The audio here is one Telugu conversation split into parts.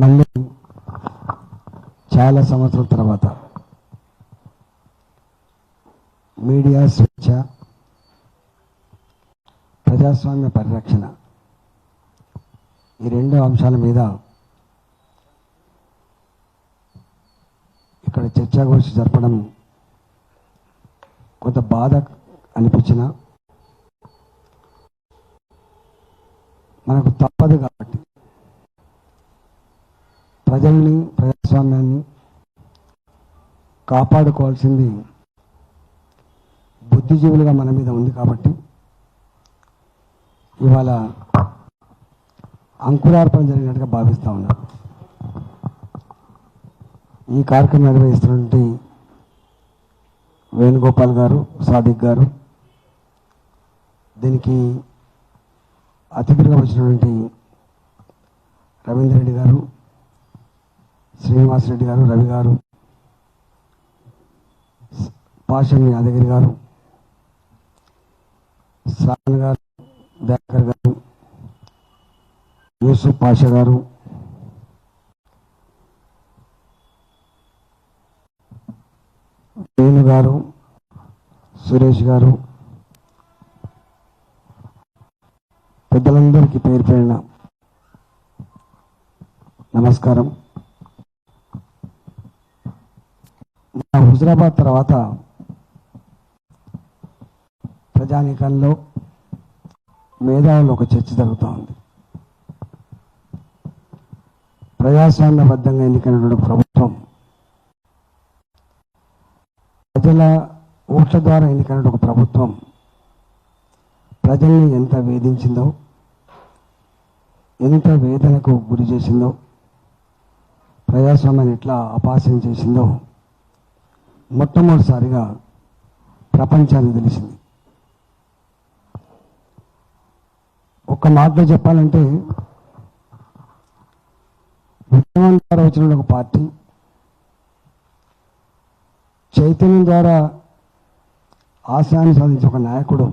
మళ్ళీ చాలా సంవత్సరాల తర్వాత మీడియా స్వేచ్ఛ, ప్రజాస్వామ్య పరిరక్షణ ఈ రెండు అంశాల మీద ఇక్కడ చర్చాగోష్ఠి జరపడం కొంత బాధ అనిపించిన మనకు తప్పదు కాబట్టి ప్రజల్ని, ప్రజాస్వామ్యాన్ని కాపాడుకోవాల్సింది బుద్ధిజీవులుగా మన మీద ఉంది కాబట్టి ఇవాళ అంకురార్పణ జరిగినట్టుగా భావిస్తూ ఉన్నారు. ఈ కార్యక్రమం నిర్వహిస్తున్నటువంటి వేణుగోపాల్ గారు, సాదిక్ గారు, దీనికి అతిథులుగా వచ్చినటువంటి రవీంద్ర రెడ్డి గారు, శ్రీనివాసరెడ్డి గారు, రవి గారు, పాషం యాదగిరి గారు, శ్రావణ్ గారు, దయాకర్ గారు, యూసుఫ్ పాషా గారు, వేణు గారు, సురేష్ గారు, పెద్దలందరికీ పేరు పేరిన నమస్కారం. హుజరాబాద్ తర్వాత ప్రజానీకంలో మేధావుల్లో ఒక చర్చ జరుగుతూ ఉంది. ప్రజాస్వామ్యబద్ధంగా ఎన్నికైనటువంటి ప్రభుత్వం ప్రజల ఓట్ల ద్వారా ఎన్నికైన ఒక ప్రభుత్వం ప్రజల్ని ఎంత వేధించిందో, ఎంత వేదనకు గురి చేసిందో, ప్రజాస్వామ్యాన్ని ఎట్లా అపహాస్యం చేసిందో మొట్టమొదటిసారిగా ప్రపంచానికి తెలిసింది. ఒక్క మాటలో చెప్పాలంటే ఉద్యమం ద్వారా వచ్చిన ఒక పార్టీ, చైతన్యం ద్వారా ఆశయాన్ని సాధించే ఒక నాయకుడు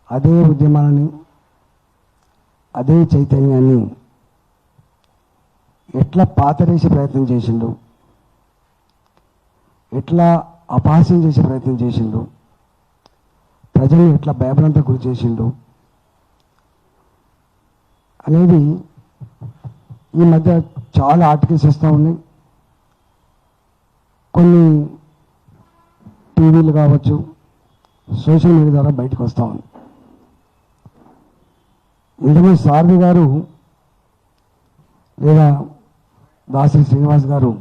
అదే ఉద్యమాన్ని, అదే చైతన్యాన్ని ఎట్లా పాతరేసే ప్రయత్నం చేసిండు, ఎట్లా అపహాస్యం చేసే ప్రయత్నం చేసిండు, ప్రజల్ని ఎట్లా భయభ్రాంతకు గురి చేసిండు అనేది ఈ మధ్య చాలా ఆర్టికల్స్ వస్తూ ఉన్నాయి. కొన్ని టీవీలు కావచ్చు, సోషల్ మీడియా ద్వారా బయటకు వస్తూ ఉంది. ఇందులో సారథి గారు లేదా దాసరి శ్రీనివాస్ గారు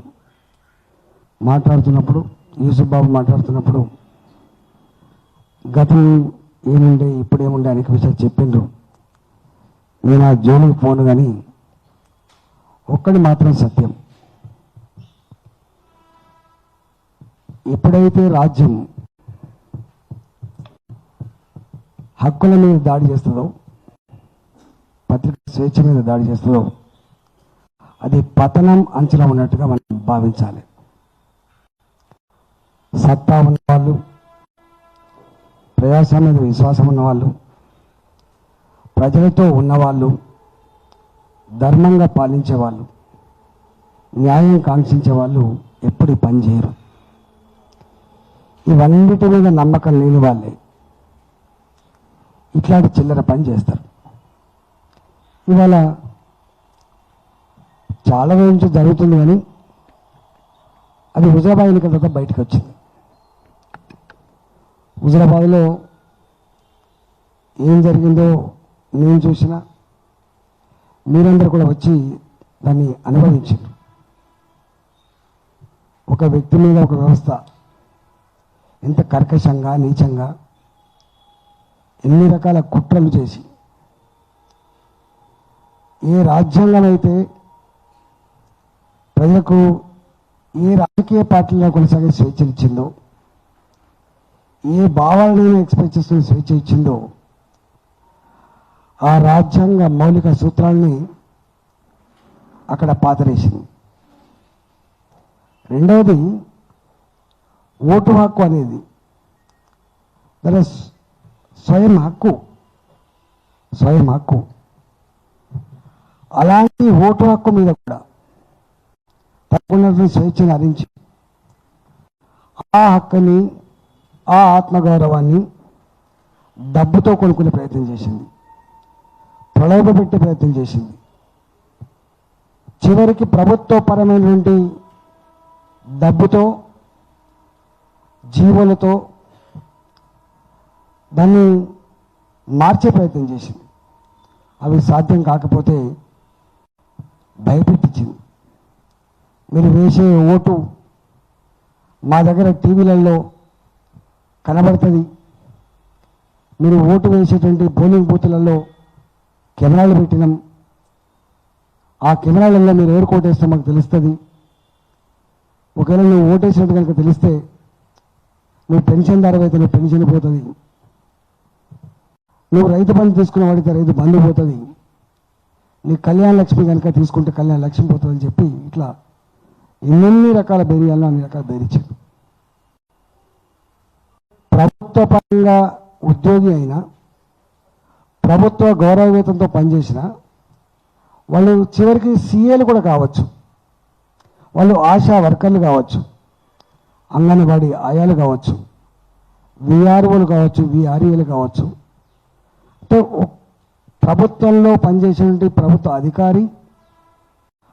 మాట్లాడుతున్నప్పుడు, యూసుఫ్ బాబు మాట్లాడుతున్నప్పుడు గతం ఏముండే, ఇప్పుడేముండే అనేక విషయాలు చెప్పిండ్రు. నేను ఆ జోలికి పోను, కానీ ఒక్కడి మాత్రం సత్యం. ఎప్పుడైతే రాజ్యం హక్కుల మీద దాడి చేస్తుందో, పత్రిక స్వేచ్ఛ మీద దాడి చేస్తుందో, అది పతనం అంచనా ఉన్నట్టుగా మనం భావించాలి. సత్తా ఉన్నవాళ్ళు, ప్రజాస్వామ్య మీద విశ్వాసం ఉన్నవాళ్ళు, ప్రజలతో ఉన్నవాళ్ళు, ధర్మంగా పాలించేవాళ్ళు, న్యాయం కాంక్షించే వాళ్ళు ఎప్పుడు పని చేయరు. ఇవన్నిటి మీద నమ్మకం లేని వాళ్ళే ఇట్లాంటి చిల్లర పని చేస్తారు. ఇవాళ చాలా రోజుల నుంచి జరుగుతుంది, కానీ అది హుజరాబాద్ ఎన్నికల తర్వాత బయటకు వచ్చింది. హుజరాబాద్లో ఏం జరిగిందో నేను చూసినా, మీరందరూ కూడా వచ్చి దాన్ని అనుభవించారు. ఒక వ్యక్తి మీద ఒక వ్యవస్థ ఎంత కర్కశంగా, నీచంగా, ఎన్ని రకాల కుట్రలు చేసి, ఏ రాజ్యాంగం అయితే ప్రజలకు ఏ రాజకీయ పార్టీలో కొనసాగే స్వేచ్ఛ ఇచ్చిందో, ఏ భావాలను ఎక్స్ప్రెస్ చేస్తున్న స్వేచ్ఛ ఇచ్చిందో, ఆ రాజ్యాంగ మౌలిక సూత్రాల్ని అక్కడ పాతరేసింది. రెండవది ఓటు హక్కు అనేది దాని స్వయం హక్కు. అలాంటి ఓటు హక్కు మీద కూడా తప్పకుండా స్వేచ్ఛను హరించి ఆ హక్కుని, ఆ ఆత్మగౌరవాన్ని డబ్బుతో కొనుక్కునే ప్రయత్నం చేసింది, ప్రలోభపెట్టే ప్రయత్నం చేసింది. చివరికి ప్రభుత్వపరమైనటువంటి డబ్బుతో, జీవోలతో దాన్ని మార్చే ప్రయత్నం చేసింది. అవి సాధ్యం కాకపోతే భయపెట్టించింది. మీరు వేసే ఓటు మా దగ్గర టీవీలలో కనబడుతుంది, మీరు ఓటు వేసేటువంటి పోలింగ్ బూతులలో కెమెరాలు పెట్టినాం, ఆ కెమెరాలలో మీరు ఎవరు కోటేస్తే మాకు తెలుస్తుంది. ఒకవేళ నువ్వు ఓటేసినట్టు కనుక తెలిస్తే నువ్వు పెన్షన్దారు అయితే నువ్వు పెన్షన్ పోతుంది, నువ్వు రైతు బంధు తీసుకున్న వాడితే రైతు బంధు పోతుంది, నీ కళ్యాణ లక్ష్మి కనుక తీసుకుంటే కళ్యాణ లక్ష్మి పోతుందని చెప్పి ఇట్లా ఎన్ని రకాల బేరియాలను అన్ని రకాల బేరిచ్చారు. ప్రభుత్వ పరంగా ఉద్యోగి అయినా, ప్రభుత్వ గౌరవవేతంతో పనిచేసిన వాళ్ళు చివరికి సీఏలు కూడా కావచ్చు, వాళ్ళు ఆశా వర్కర్లు కావచ్చు, అంగన్వాడీ ఆయాలు కావచ్చు, విఆర్ఓలు కావచ్చు, విఆర్ఏలు కావచ్చు. అంటే ప్రభుత్వంలో పనిచేసేటువంటి ప్రభుత్వ అధికారి,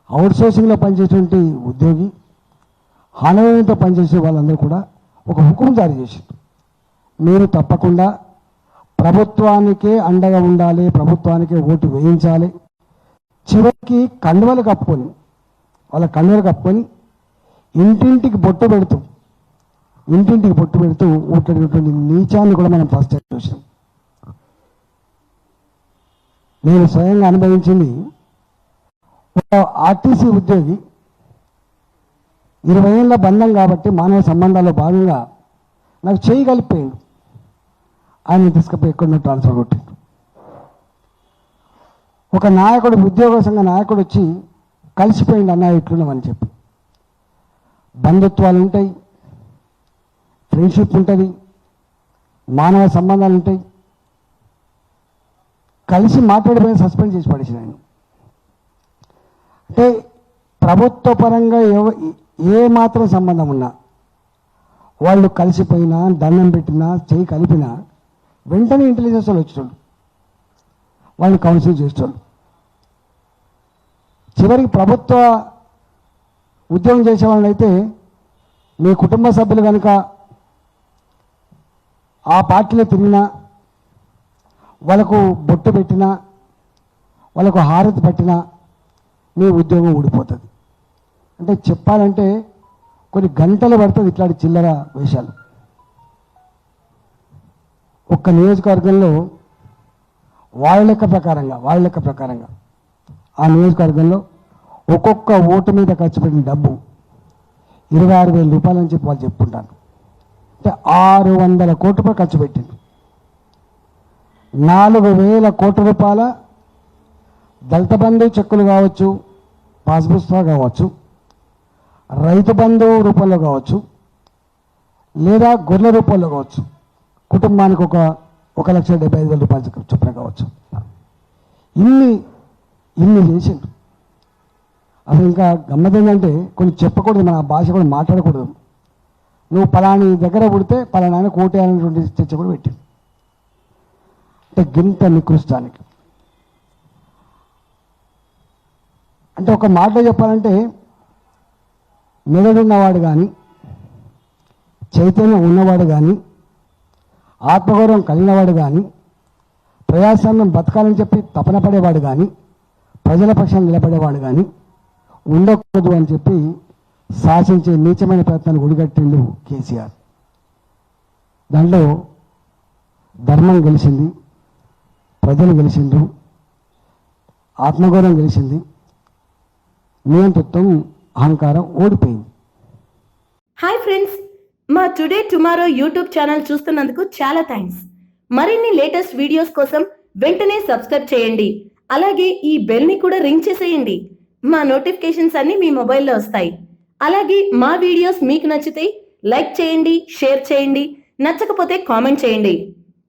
అవుట్సోర్సింగ్లో పనిచేసేటువంటి ఉద్యోగి, హానవేయంతో పనిచేసే వాళ్ళందరూ కూడా ఒక హుకుం జారీ చేశారు. మీరు తప్పకుండా ప్రభుత్వానికే అండగా ఉండాలి, ప్రభుత్వానికే ఓటు వేయించాలి. చివరికి కండువలు కప్పుకొని, వాళ్ళ కండువలు కప్పుకొని ఇంటింటికి బొట్టు పెడుతూ ఓట్లాడినటువంటి నీచాన్ని కూడా మనం ఫస్ట్ టైం చూసాం. నేను స్వయంగా అనుభవించింది. ఒక ఆర్టీసీ ఉద్యోగి 20 ఏళ్ళ బంధం కాబట్టి మానవ సంబంధాల్లో భాగంగా నాకు చేయి కలిపోయాడు. ఆయన తీసుకుపోయి ఎక్కడో ట్రాన్స్ఫర్ కొట్టాడు. ఒక నాయకుడు, ఉద్యోగ సంఘ నాయకుడు వచ్చి కలిసిపోయింది, అన్న ఇట్లున్నామని చెప్పి. బంధుత్వాలు ఉంటాయి, ఫ్రెండ్షిప్ ఉంటుంది, మానవ సంబంధాలు ఉంటాయి. కలిసి మాట్లాడిపోయిన సస్పెండ్ చేసి పడేసిన ఆయన. అంటే ప్రభుత్వ పరంగా ఏ మాత్రం సంబంధం ఉన్నా వాళ్ళు కలిసిపోయినా, దండం పెట్టినా, చేయి కలిపినా వెంటనే ఇంటెలిజెన్స్ వాళ్ళు వచ్చేటోళ్ళు, వాళ్ళని కౌన్సిల్ చేసేటోళ్ళు. చివరికి ప్రభుత్వ ఉద్యోగం చేసే వాళ్ళని అయితే మీ కుటుంబ సభ్యులు కనుక ఆ పార్టీలో తిరిగినా, వాళ్ళకు బొట్టు పెట్టినా, వాళ్ళకు హారతి పట్టినా మీ ఉద్యోగం ఊడిపోతుంది. అంటే చెప్పాలంటే కొన్ని గంటలు పడుతుంది ఇట్లాంటి చిల్లర వేషాలు. ఒక్క నియోజకవర్గంలో వాళ్ళ లెక్క ప్రకారంగా ఆ నియోజకవర్గంలో ఒక్కొక్క ఓటు మీద ఖర్చు పెట్టిన డబ్బు 26,000 రూపాయలు అని చెప్పి వాళ్ళు చెప్పుకుంటారు. అంటే 600 కోట్ల రూపాయలు ఖర్చు పెట్టింది. 4,000 కోట్ల రూపాయల దళిత బంధు చెక్కులు కావచ్చు, పాస్ పుస్తకాలు కావచ్చు, రైతు బంధు రూపంలో కావచ్చు, లేదా గొర్రెల రూపంలో కావచ్చు, కుటుంబానికి 1,75,000 రూపాయలు చొప్పున కావచ్చు. ఇన్ని చేసిండు. అసలు ఇంకా గమ్మత్ ఏంటంటే కొన్ని చెప్పకూడదు, మన భాష కూడా మాట్లాడకూడదు. నువ్వు పలాని దగ్గర పుడితే పలానా కోటే అనేటువంటి చర్చ కూడా పెట్టింది. అంటే గింత నికృష్టానికి. అంటే ఒక మాటలో చెప్పాలంటే మెదడున్నవాడు కానీ, చైతన్యం ఉన్నవాడు కానీ, ఆత్మగౌరవం కలిగినవాడు కానీ, ప్రజాస్వామ్యం బతకాలని చెప్పి తపన పడేవాడు కానీ, ప్రజల పక్షాన్ని నిలబడేవాడు కానీ ఉండకూడదు అని చెప్పి శాసించే నీచమైన ప్రయత్నాన్ని ఒడిగట్టిండు కేసీఆర్. దాంట్లో ధర్మం గెలిచింది, ప్రజలు గెలిచిండ్రు, ఆత్మగౌరవం గెలిచింది, నియంతృత్వం, అహంకారం ఓడిపోయింది. హాయ్ ఫ్రెండ్స్, మా టుడే టుమారో యూట్యూబ్ ఛానల్ చూస్తున్నందుకు చాలా థ్యాంక్స్. మరిన్ని లేటెస్ట్ వీడియోస్ కోసం వెంటనే సబ్స్క్రైబ్ చేయండి. అలాగే ఈ బెల్ ని కూడా రింగ్ చేసేయండి. మా నోటిఫికేషన్స్ అన్ని మీ మొబైల్లో వస్తాయి. అలాగే మా వీడియోస్ మీకు నచ్చితే లైక్ చేయండి, షేర్ చేయండి, నచ్చకపోతే కామెంట్ చేయండి.